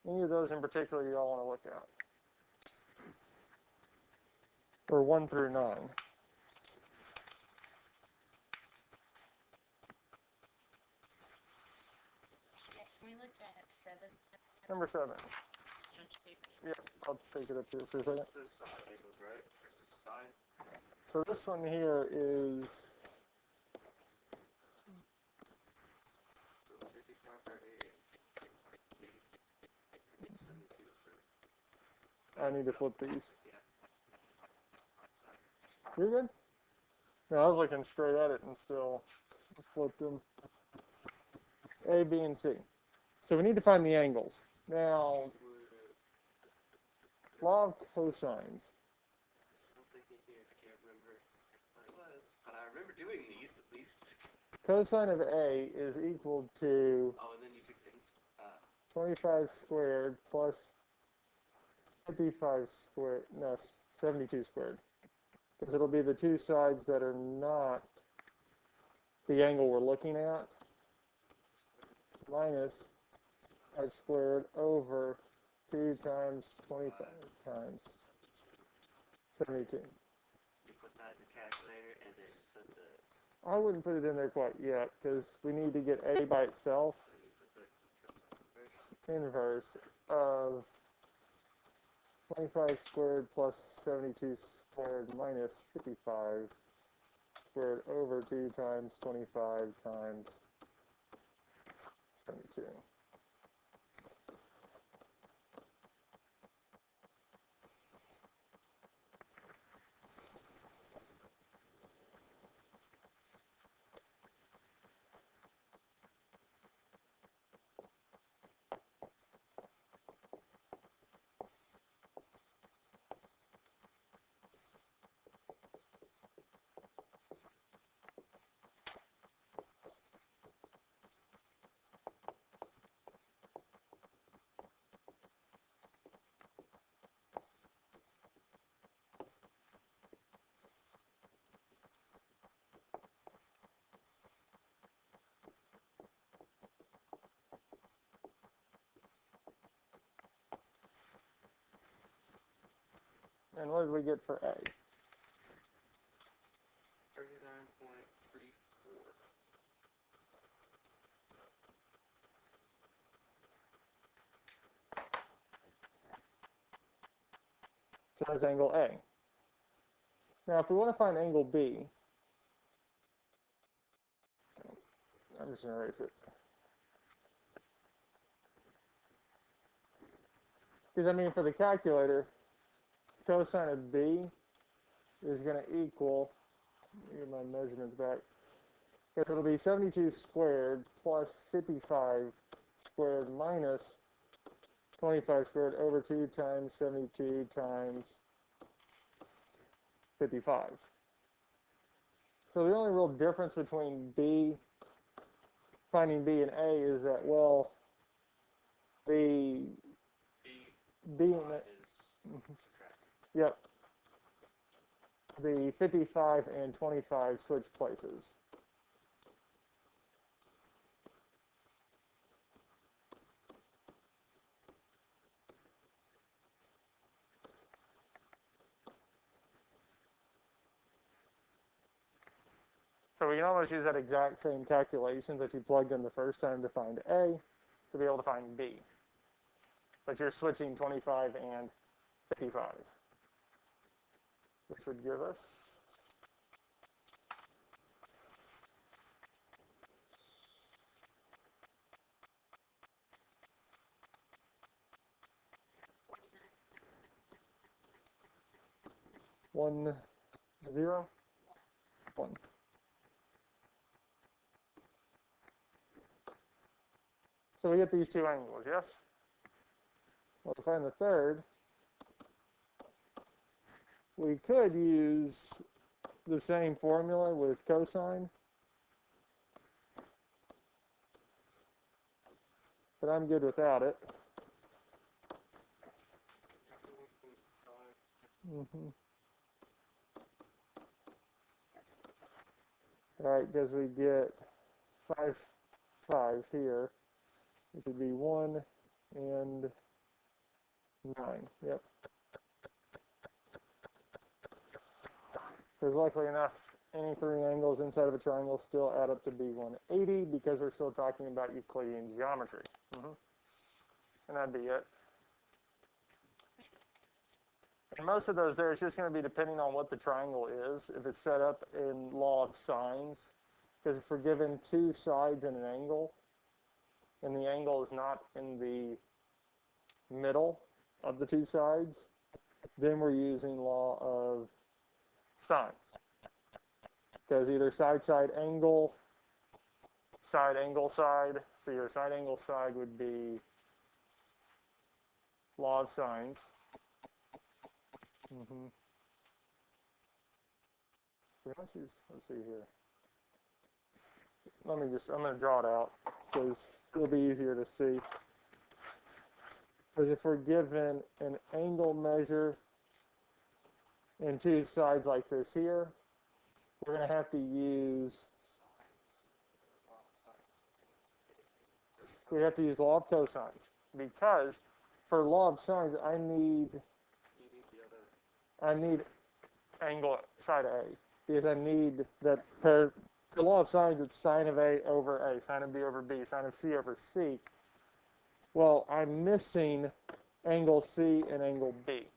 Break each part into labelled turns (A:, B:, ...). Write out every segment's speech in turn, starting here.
A: Any of those in particular you all want to look at? Or 1 through 9?
B: Can we look at 7?
A: Number 7. Yeah, I'll take it up here for a second.
C: This is side angles, right? This is side.
A: So this one here is
C: 55 for A. 72 for.
A: I need to flip these.
C: Yeah.
A: You're good? No, I was looking straight at it and still flipped them. A, B, and C. So we need to find the angles. Now, law of cosines.
C: Something in here, I can't remember what it was, but I remember doing these at least.
A: Cosine of A is equal to
C: Oh, and then you took things.
A: 25 squared plus 55 squared, no, 72 squared. Because it'll be the two sides that are not the angle we're looking at, minus 5 squared over 2 times 25 times 72.
C: You put that in the calculator and then put the.
A: I wouldn't put it in there quite yet, because we need to get A by itself.
C: So you put the cosine first.
A: Inverse of 25 squared plus 72 squared minus 55 squared over 2 times 25 times 72. And what did we get for A?
C: 39.34.
A: So that's angle A. Now, if we want to find angle B, I'm just going to erase it. Because, I mean, for the calculator, cosine of B is going to equal, let me get my measurements back, because it'll be 72 squared plus 55 squared minus 25 squared over 2 times 72 times 55. So the only real difference between finding B and A is that, well, the B and A,
C: Is subtracted.
A: yep, the 55 and 25 switch places. So we can almost use that exact same calculation that you plugged in the first time to find A to be able to find B. But you're switching 25 and 55, which would give us one, 0, 1. So we get these two angles, yes? Well, to find the third, we could use the same formula with cosine, but I'm good without it. Mm-hmm. Right, because we get 5, 5 here, which would be 1 and 9. Yep. Because luckily enough, any three angles inside of a triangle still add up to be 180 because we're still talking about Euclidean geometry. And that'd be it. And most of those there, it's just going to be depending on what the triangle is. If it's set up in law of sines, because if we're given two sides and an angle, and the angle is not in the middle of the two sides, then we're using law of sines. Because either side, angle, side, side. So your side, angle, side would be law of sines. Let's see here. I'm going to draw it out because it'll be easier to see. Because if we're given an angle measure and two sides like this here, we're going to have to use, law of cosines. Because for law of sines, I need angle side A. Because I need that pair. For law of sines, it's sine of A over A, sine of B over B, sine of C over C. Well, I'm missing angle C and angle B.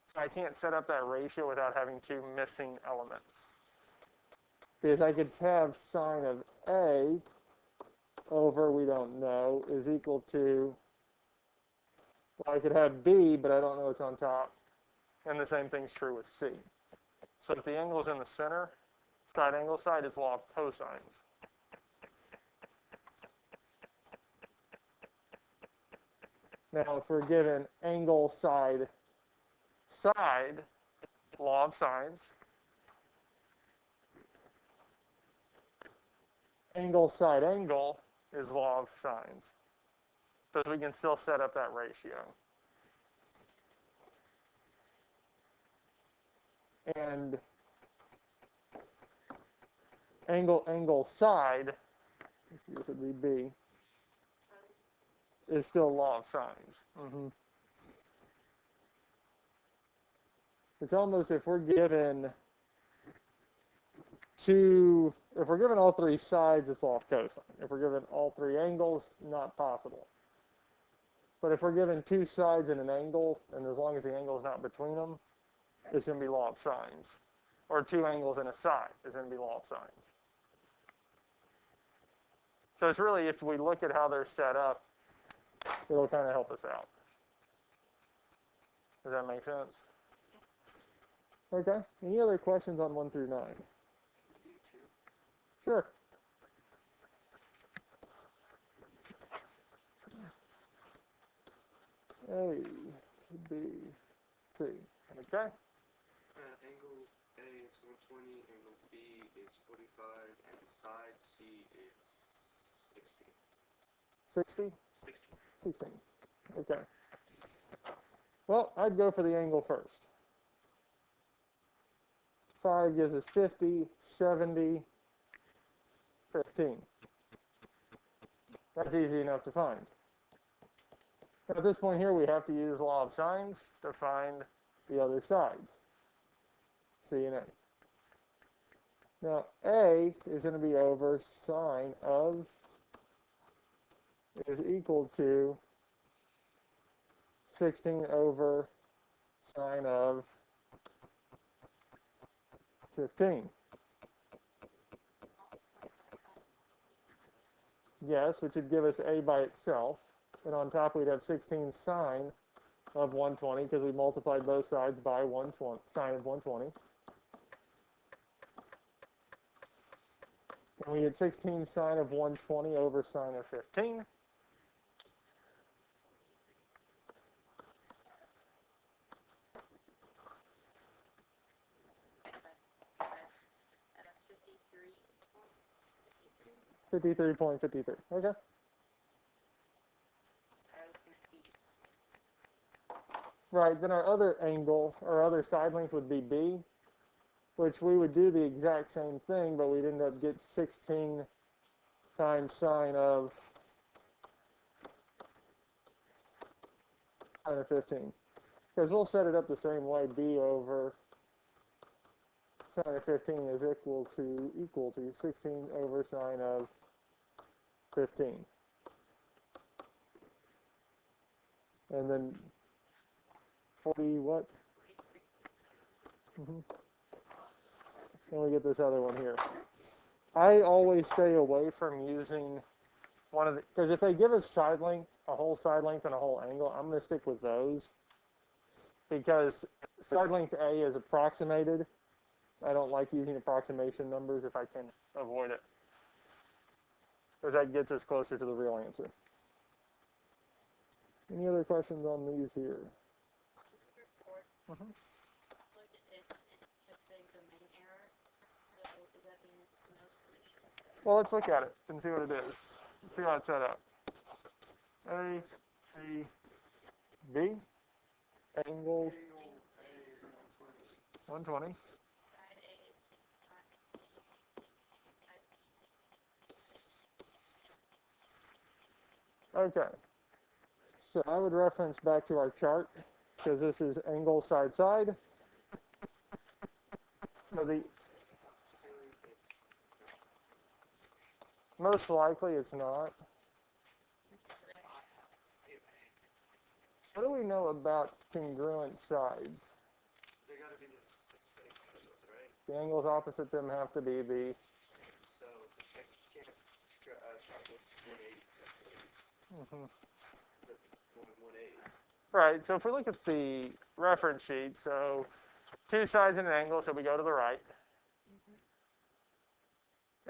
A: So I can't set up that ratio without having two missing elements. Because I could have sine of A over, we don't know, is equal to, well, I could have B, but I don't know what's on top. And the same thing's true with C. So if the angle is in the center, side angle side, it's law of cosines. Now, if we're given angle side, law of sines. Angle side angle is law of sines. So we can still set up that ratio. And angle side, this would be B, is still law of sines. It's almost, if we're given all three sides, it's law of cosine. If we're given all three angles, not possible. But if we're given two sides and an angle, and as long as the angle is not between them, it's going to be law of sines. Or two angles and a side is going to be law of sines. So it's really, if we look at how they're set up, it'll kind of help us out. Does that make sense? Okay. Any other questions on 1 through 9? Sure. A, B, C. Okay.
C: Angle A is 120, angle B is 45, and side C is 60.
A: 60?
C: 60.
A: 16. Okay. Well, I'd go for the angle first. 5 gives us 50, 70, 15. That's easy enough to find. At this point here, we have to use law of sines to find the other sides, C and A. Now, A is going to be over sine of is equal to 16 over sine of 15. Yes, which would give us A by itself. And on top, we'd have 16 sine of 120 because we multiplied both sides by 120, sine of 120. And we get 16 sine of 120 over sine of 15. $53.53. Okay. Right, then our other angle, or other side length would be B, which we would do the exact same thing, but we'd end up get 16 times sine of sine of 15. Because we'll set it up the same way, b over sine of 15 is equal to 16 over sine of 15. And then 40 what? And we get this other one here. I always stay away from using one of the, because if they give us side length, a whole side length and a whole angle, I'm going to stick with those. Because side length A is approximated. I don't like using approximation numbers if I can avoid it, because that gets us closer to the real answer. Any other questions on these here?
B: Look at it and it's saying the main error. So does that mean it's no solution?
A: Well, let's look at it and see what it is. Let's see how it's set up. A, C, B, angle 120.
B: Side A is 10 times.
A: Okay. So I would reference back to our chart, because this is angle side side. So the most likely it's not. What do we know about congruent sides?
C: They gotta be the same angles, right?
A: The angles opposite them have to be the.
C: So I can't start with 180. That's 180.
A: Right, so if we look at the reference sheet, so two sides in an angle, so we go to the right.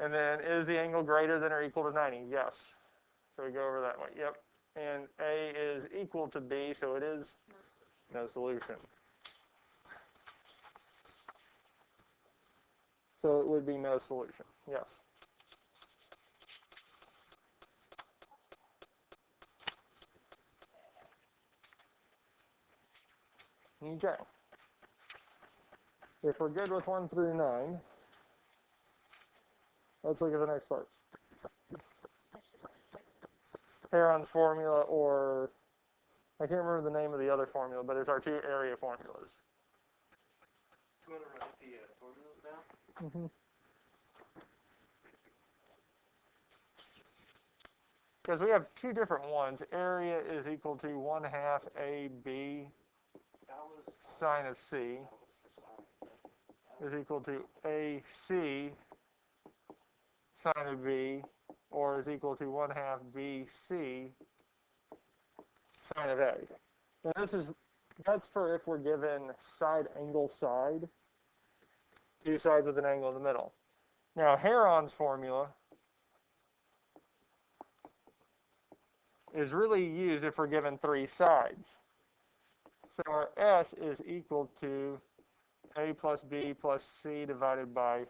A: And then is the angle greater than or equal to 90? Yes. So we go over that way. Yep. And A is equal to B, so it is no solution. So it would be no solution. Yes. Okay. If we're good with 1 through 9, let's look at the next part. Heron's formula, or I can't remember the name of the other formula, but it's our two area formulas.
C: Do you want to write the formulas down?
A: Because we have two different ones. Area is equal to 1/2 AB sine of C is equal to AC sine of B, or is equal to 1/2 BC sine of A. Now that's for if we're given side angle side, two sides with an angle in the middle. Now Heron's formula is really used if we're given three sides. So our S is equal to A plus B plus C divided by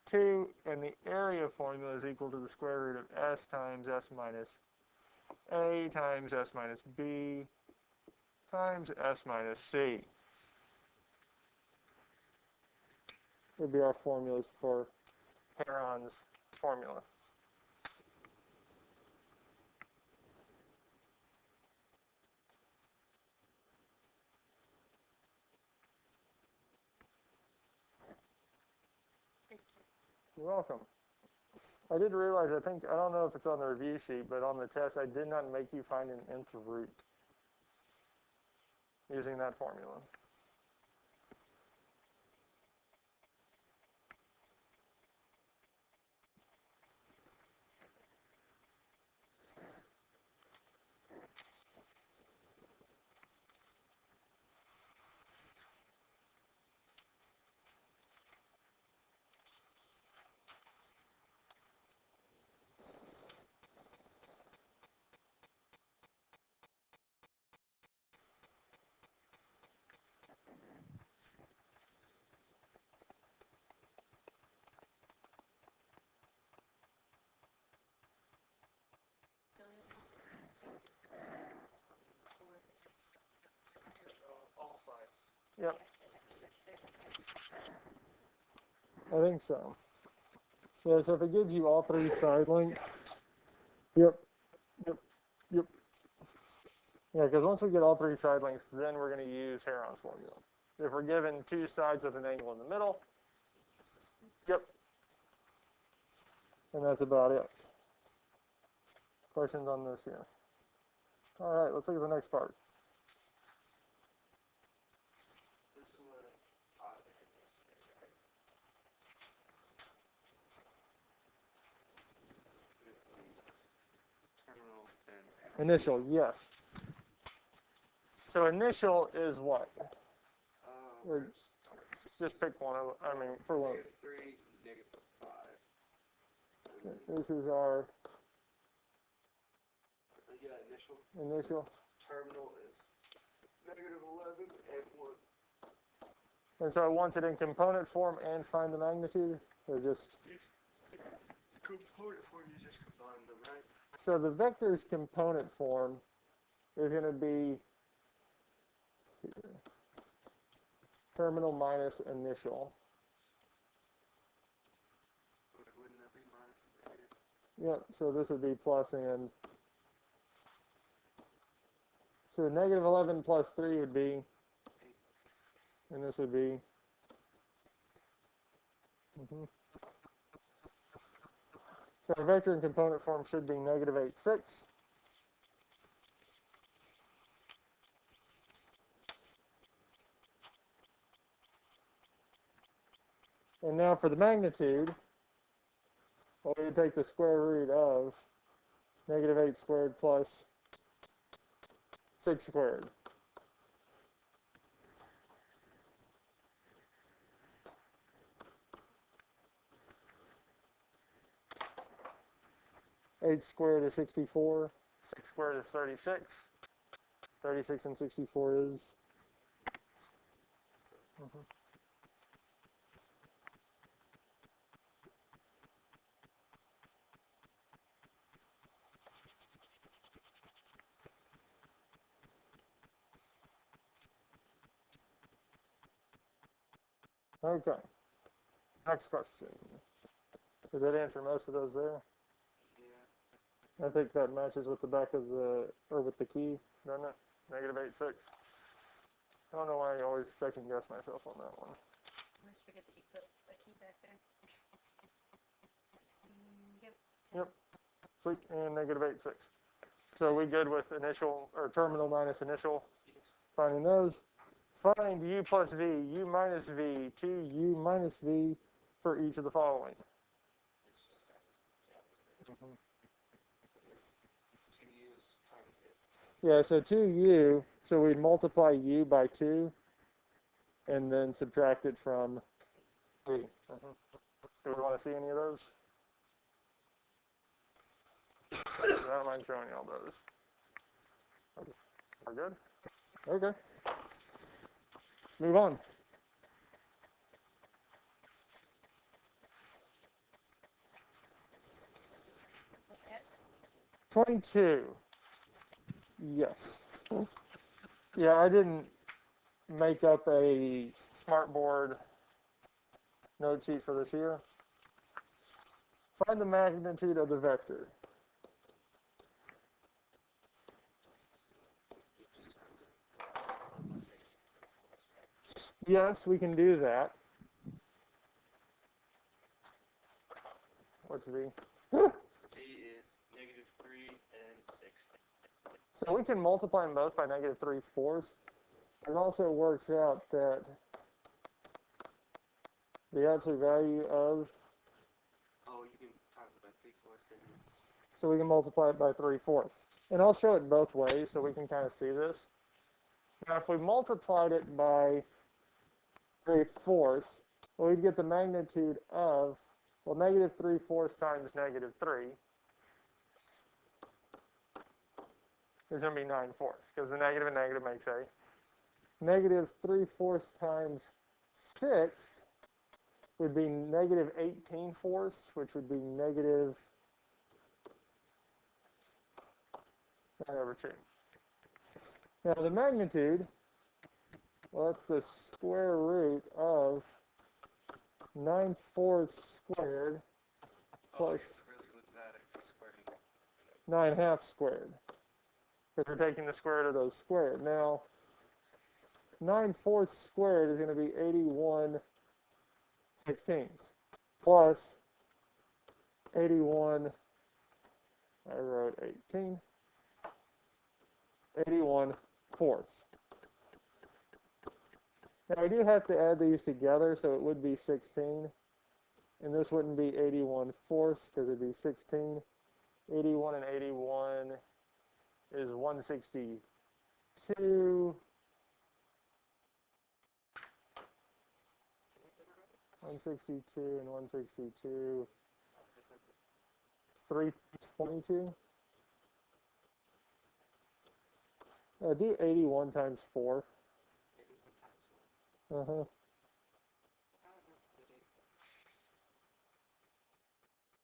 A: 2, and the area formula is equal to the square root of S times S minus A times S minus B times S minus C. Would be our formulas for Heron's formula. You're welcome. I did realize, I don't know if it's on the review sheet, but on the test, I did not make you find an nth root using that formula.
C: All sides.
A: Yep. I think so. Yeah, so if it gives you all three side lengths, yep, yep, yep. Yeah, because once we get all three side lengths, then we're going to use Heron's formula. If we're given two sides with an angle in the middle, yep. And that's about it. Questions on this here? All right, let's look at the next part.
C: This is what I think is It's the terminal and
A: Initial, yes. So initial is what?
C: where it starts.
A: Just pick one. I mean, for one.
C: -3, -5. And then,
A: This is our
C: yeah, initial.
A: initial.
C: Terminal is -11 and 1.
A: And so I want it in component form and find the magnitude? Or just...
C: Component form, you just combine them, right?
A: So the vector's component form is going to be terminal minus initial.
C: Wouldn't that be minus and negative?
A: Yep, so this would be plus and... So -11 plus 3 would be... And this would be... So our vector in component form should be -8, 6. And now for the magnitude, well, we would take the square root of -8 squared plus 6 squared. Eight squared is 64. 6 squared is 36. 36 and 64 is... Okay. Next question. Does that answer most of those there?
C: Yeah.
A: I think that matches with the back of the, or with the key, doesn't it? -8, 6. I don't know why I always second guess myself on that one.
B: I always forget that you put a key back there. Yep.
A: Yep. Sweet. And -8, 6. So we good with initial, or terminal minus initial? Finding those. Find u plus v, u minus v, 2u minus v for each of the following. Yeah, so 2u, so we multiply u by 2 and then subtract it from v. Do we want to see any of those? I don't mind showing you all those. Okay. We're good? Okay. Move on.
B: Okay.
A: 22. Yes. Yeah, I didn't make up a smartboard note sheet for this here. Find the magnitude of the vector. Yes, we can do that. What's V?
C: V is -3 and 6.
A: So we can multiply them both by -3/4. It also works out that the absolute value of...
C: Oh, you can times it by 3/4, didn't you?
A: So we can multiply it by 3/4. And I'll show it both ways so we can kind of see this. Now, if we multiplied it by 3/4, well, we'd get the magnitude of, well, -3/4 times -3 is going to be 9/4, because the negative and negative makes a. -3/4 times 6 would be -18/4, which would be -9/2. Now the magnitude, well, that's the square root of 9/4 squared plus
C: Really good at it for squaring.
A: 9/2 squared. because we're taking the square root of those squared. Now, 9/4 squared is going to be 81/16 plus 81, I wrote 18, 81/4. Now we do have to add these together, so it would be 16, and this wouldn't be 81/4 because it'd be 16. 81 and 81 is 162. 162 and 162, 322. Do 81 times 4. Uh-huh.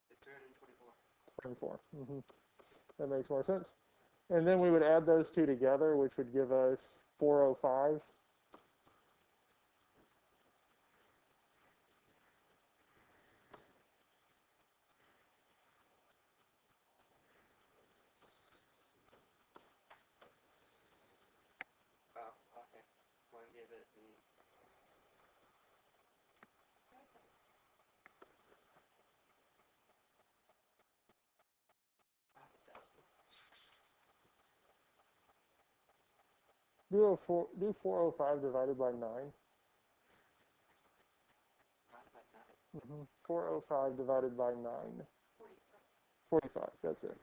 C: It's 324.
A: 24. That makes more sense. And then we would add those two together, which would give us 405.
C: Oh, okay. One give it the decimal.
A: Do 405 divided by 9. 405 divided by 9. 45, that's it.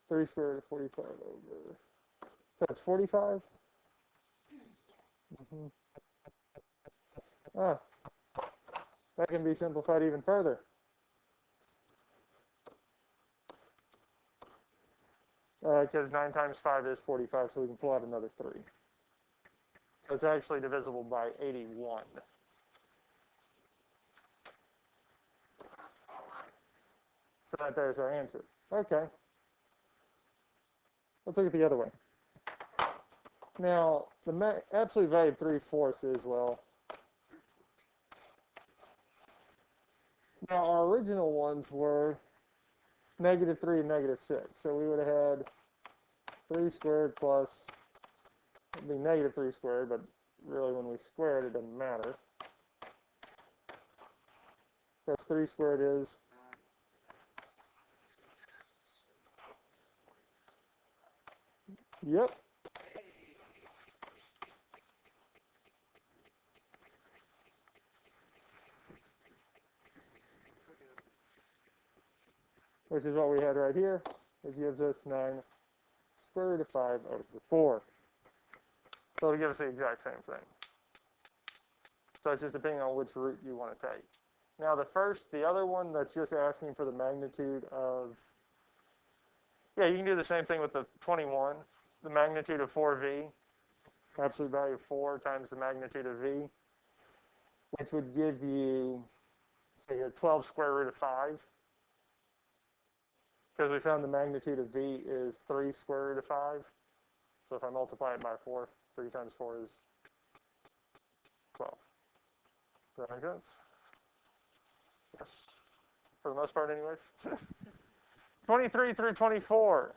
A: Three squared root of 45 over. So it's 45? Ah, that can be simplified even further. Because 9 times 5 is 45, so we can pull out another 3. So it's actually divisible by 81. So that there's our answer. Okay. Let's look at the other way. Now, the absolute value of 3/4 is, well, now our original ones were -3 and -6. So we would have had 3 squared plus, it'd be -3 squared, but really when we square it, it doesn't matter. Because 3 squared is, yep, which is what we had right here, which gives us 9 square root of 5 over 4. So it'll give us the exact same thing. So it's just depending on which root you want to take. Now the other one that's just asking for the magnitude of, yeah, you can do the same thing with the 21, the magnitude of 4v, absolute value of 4 times the magnitude of v, which would give you, say here, 12 square root of 5. Because we found the magnitude of v is 3 square root of 5. So if I multiply it by 4, 3 times 4 is 12. Does that make sense? Yes. For the most part, anyways. 23 through 24.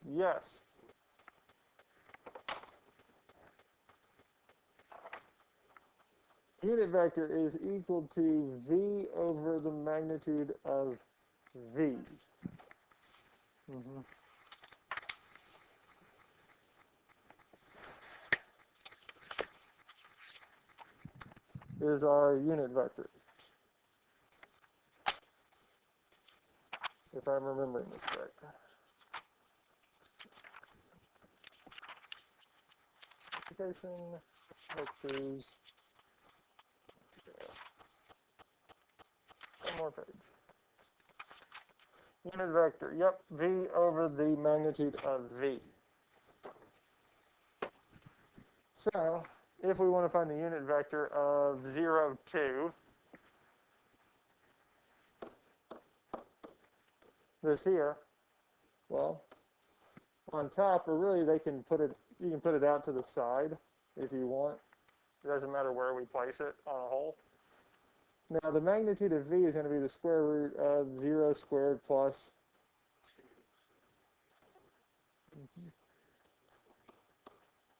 A: Yes. Unit vector is equal to v over the magnitude of v. Is our unit vector, if I'm remembering this correct. Multiplication, vectors. One more page. Unit vector, yep, v over the magnitude of v. So, if we want to find the unit vector of 0, 2, this here, well, on top, or really you can put it out to the side if you want. It doesn't matter where we place it on a hole. Now the magnitude of v is going to be the square root of 0 squared plus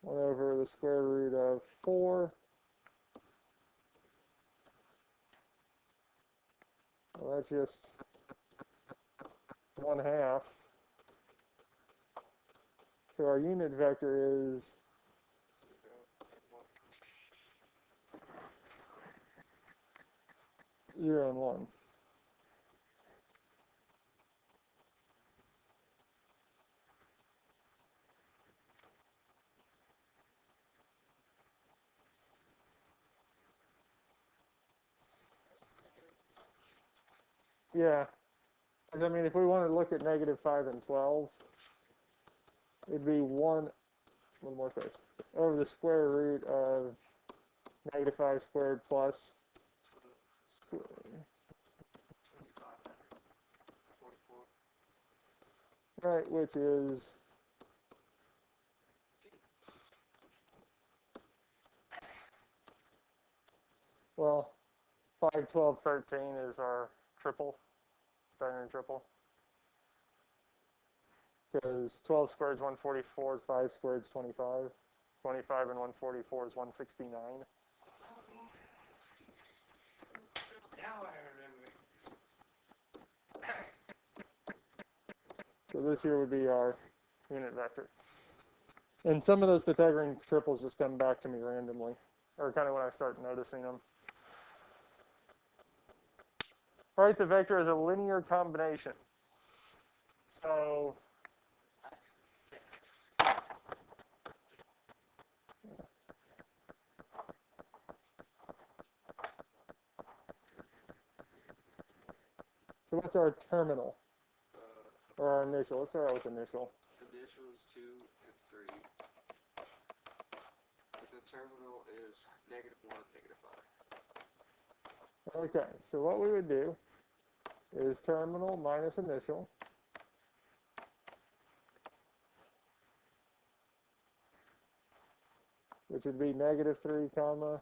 A: 1 over the square root of 4. Well, that's just 1/2. So our unit vector is 0 and 1. Yeah. I mean, if we wanted to look at -5 and 12, it'd be 1 more space, over the square root of -5 squared plus
C: 44.
A: right, which is well, 5, 12, 13 is our triple, binary triple. Because 12 squared is 144, 5 squared is 25. 25 and 144 is 169.
C: Now I remember.
A: So this here would be our unit vector. And some of those Pythagorean triples just come back to me randomly, or kind of when I start noticing them. All right, the vector is a linear combination. So what's our terminal? Or our initial? Let's start out with initial.
C: Initial is 2 and 3. The terminal is -1, -5.
A: Okay, so what we would do is terminal minus initial. Which would be -3, comma,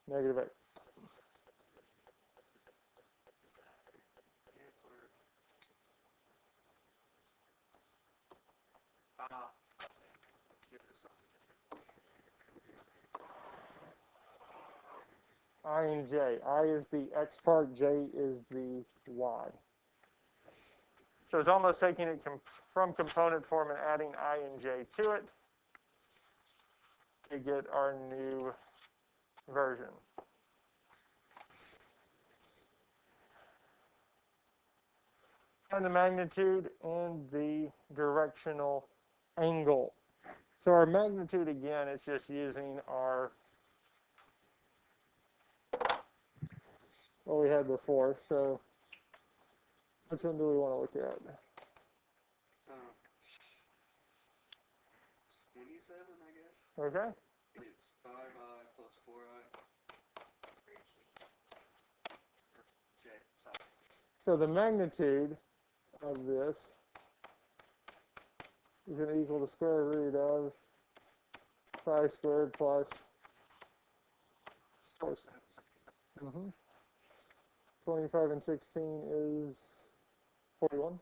A: -8. I and j. I is the x part, j is the y. So it's almost taking it from component form and adding I and j to it to get our new version. And the magnitude and the directional angle. So our magnitude, again, it's just using our what we had before. So which one do we want to look at?
C: 27, I guess.
A: Okay.
C: It's 5i plus 4i. J, sorry.
A: So the magnitude of this is going to equal the square root of 5 squared plus 25 and 16 is 41.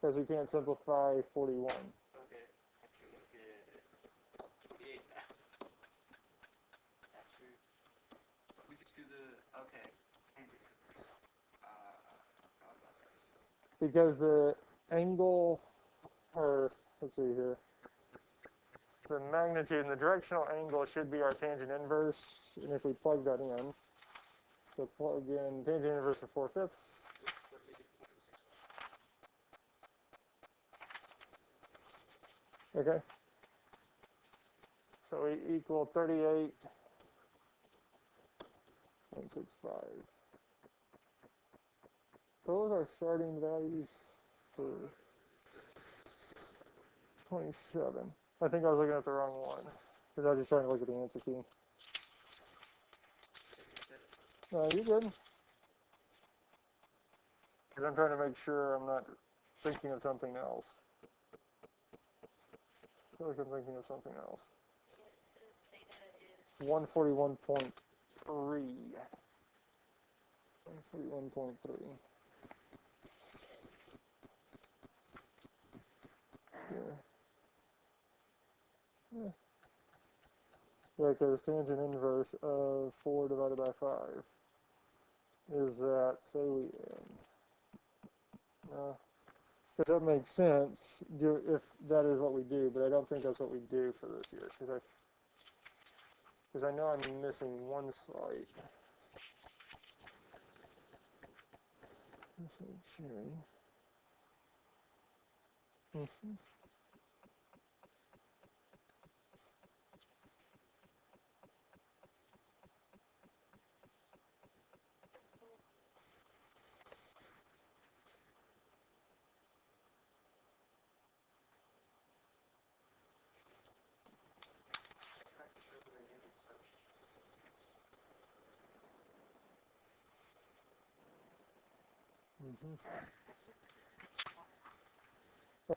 A: Because we can't simplify 41.
C: Okay. I can look at 28 now. That's true. We just do the, okay. How about this?
A: Because the angle, or let's see here, the magnitude and the directional angle should be our tangent inverse. And if we plug that in, so plug in tangent inverse of 4/5. Okay. So we equal 38.65. So those are starting values for 27. I think I was looking at the wrong one because I was just trying to look at the answer key. No, you're good. Because I'm trying to make sure I'm not thinking of something else. I feel like I'm thinking of something else.
B: It says theta is
A: 141.3. 141.3. Yeah. Yeah, because tangent inverse of 4 divided by 5 is that, say we, because that makes sense if that is what we do, but I don't think that's what we do for this year, because I know I'm missing one slide. Mm-hmm.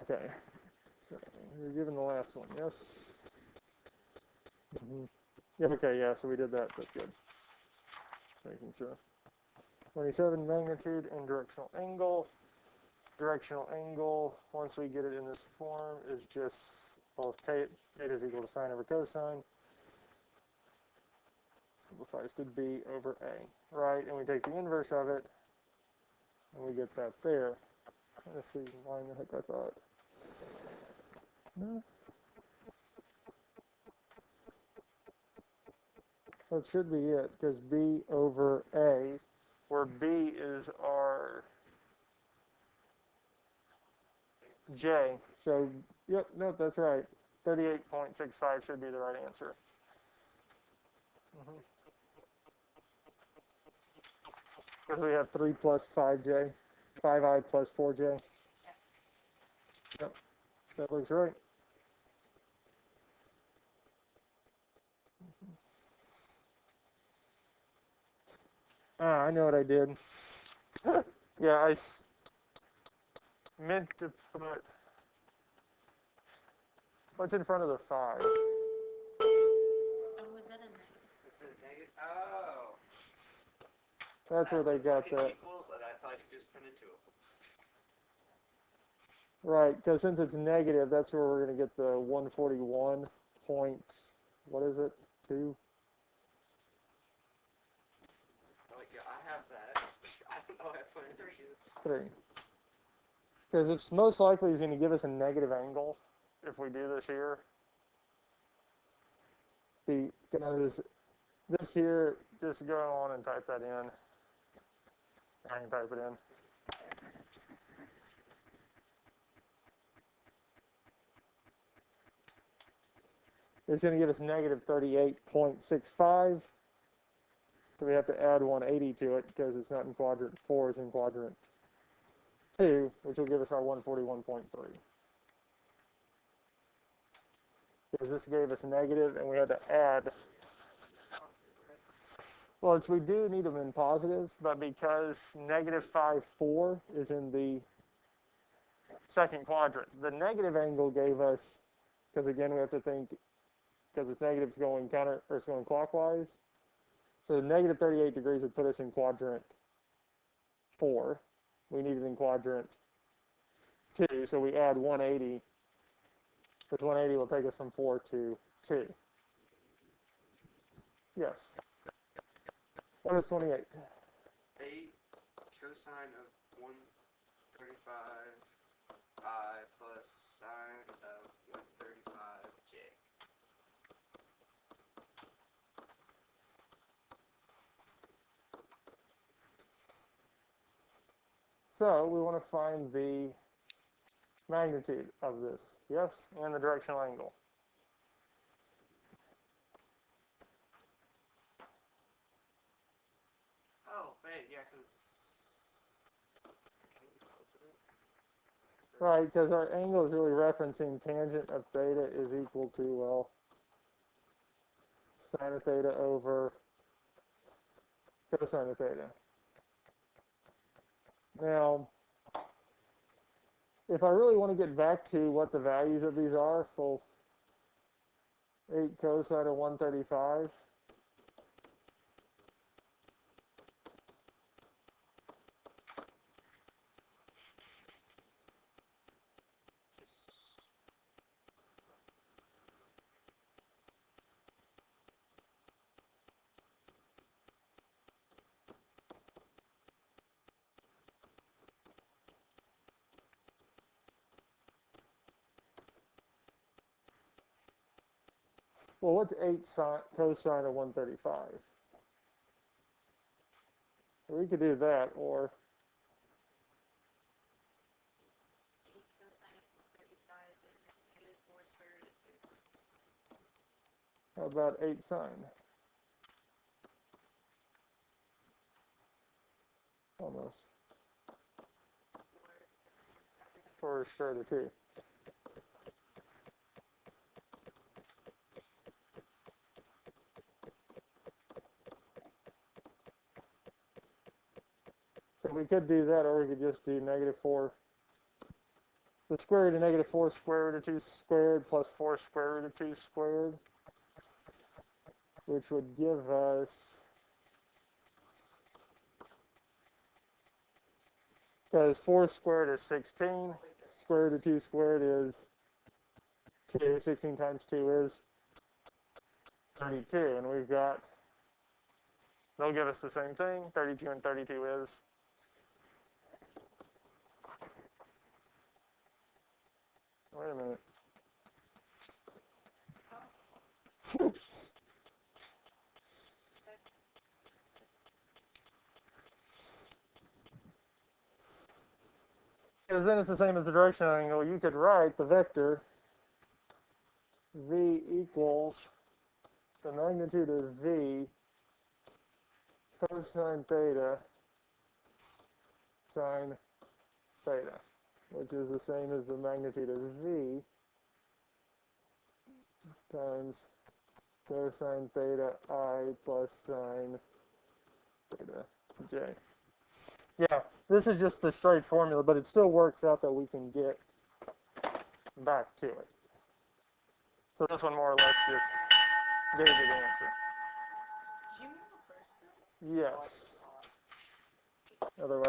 A: Okay, so you're given the last one, yes? Yeah, okay, yeah, so we did that, that's good. Making sure. 27 magnitude and directional angle. Directional angle, once we get it in this form, is just, well, theta is equal to sine over cosine. Simplifies to b over a, right? And we take the inverse of it, and we get that there. Let's see why in the heck I thought. No. That should be it, because b over a, where b is our j. So, yep, no, that's right. 38.65 should be the right answer. Because we have 3 plus 5j, 5i plus 4j. Yep, that looks right. Ah, I know what I did. Yeah, I meant to put, what's in front of the 5?
B: oh, is that a negative?
C: It's a negative. Oh.
A: That's where they got that.
C: Equals, and I thought you just put into it.
A: Right, because since it's negative, that's where we're going to get the 141 point, what is it, 2?
C: Like, yeah, I have that. I don't know how I put it in.
A: 3. Because it's most likely is going to give us a negative angle if we do this here. Because this here, just go on and type that in. I can type it in. It's going to give us negative 38.65. So we have to add 180 to it because it's not in quadrant 4, it's in quadrant 2, which will give us our 141.3. Because this gave us negative and we had to add. Well, we do need them in positive, but because negative 5,4 is in the second quadrant, the negative angle gave us, because again we have to think, because it's negative, it's going counter, or it's going clockwise. So negative 38 degrees would put us in quadrant 4. We need it in quadrant 2, so we add 180, which 180 will take us from 4 to 2. Yes. What is 28?
C: 8 cosine of 135 I plus sine of 135j.
A: So we want to find the magnitude of this, yes, and the directional angle.
C: Oh, wait, yeah, because...
A: Right, because our angle is really referencing tangent of theta is equal to, well, sine of theta over cosine of theta. Now, if I really want to get back to what the values of these are, full 8 cosine of 135. Well, what's 8 cosine of 135? We could do that, or
B: 8 cosine of 135 is negative 4 square root of 2.
A: how about 8 sine? Almost. 4 square root of 2. So we could do that, or we could just do negative 4. The square root of negative 4 square root of 2 squared plus 4 square root of 2 squared, which would give us, because 4 squared is 16, square root of 2 squared is 2, 16 times 2 is 32, and we've got, they'll give us the same thing, 32 and 32 is, wait a minute. Because then it's the same as the directional angle. You could write the vector v equals the magnitude of v cosine theta sine theta, which is the same as the magnitude of v times cosine theta I plus sine theta j. Yeah, this is just the straight formula, but it still works out that we can get back to it. So this one more or less just gave you the answer.
B: Did you move the first time?
A: Yes. Otherwise